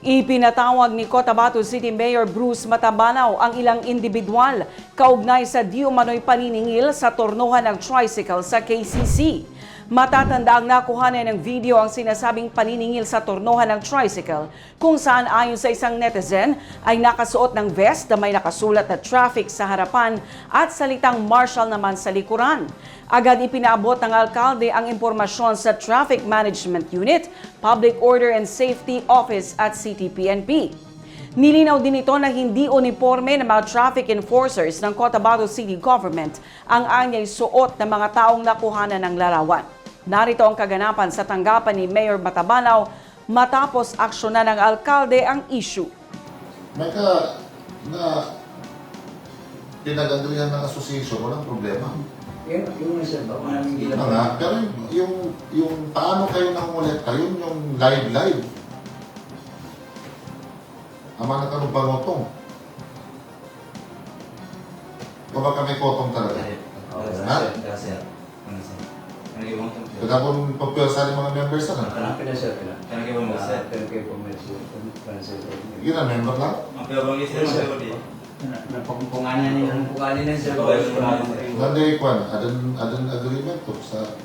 Ipinatawag ni Cotabato City Mayor Bruce Matabanaw ang ilang individual kaugnay sa di umano'y paniningil sa tornohan ng tricycle sa KCC. Matatanda ang nakuhanan ng video ang sinasabing paniningil sa tornohan ng tricycle kung saan ayon sa isang netizen ay nakasuot ng vest na may nakasulat na traffic sa harapan at salitang marshal naman sa likuran. Agad ipinaabot ng alkalde ang impormasyon sa Traffic Management Unit, Public Order and Safety Office at CTPNP. Nilinaw din ito na hindi uniforme ng mga traffic enforcers ng Cotabato City Government ang anyay suot ng mga taong nakuhanan ng larawan. Narito ang kaganapan sa tanggapan ni Mayor Matabanaw matapos aksyonan ng alkalde ang issue. May na pinagagalingan ng association, walang problema. Yung sir, baka namin hindi Pero yung paano kayo nangungulekta, yun yung live. Ama na tanong pangotong. O baka may kotong talaga? Ha? Kaya kung pagpiyasa ng mga members na Kanapin na sir, Kanapin mo sir. Kanapin po sir. yun ang member lang. Napagpunganan niya. Napagpunganan niya sir. Nanday kwan, adan agreement to sa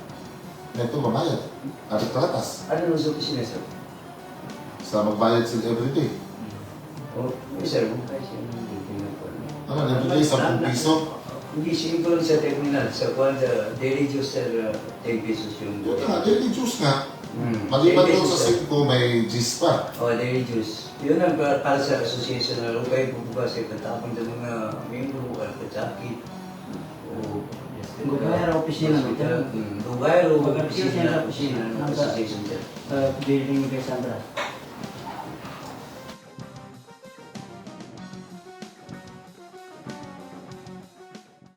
neto mamayad. Adat kalatas. Ano nung sa opisina sir? Sa magbayad sila everyday. Sir, kung tayo siya Ano, everyday 10 piso. hindi siguro sa terminal, sa kwanda, daily juice sir, 10 pesos yung... Yun nga, daily juice nga. Maliban doon sa 5 may gis pa. Daily juice. Yun ang para sa association na lupay bubukas ay katapang ng mga membro, katsakit, o... Lugar, opisina. Lugar o opisina ng association sir. Building kay Sandra.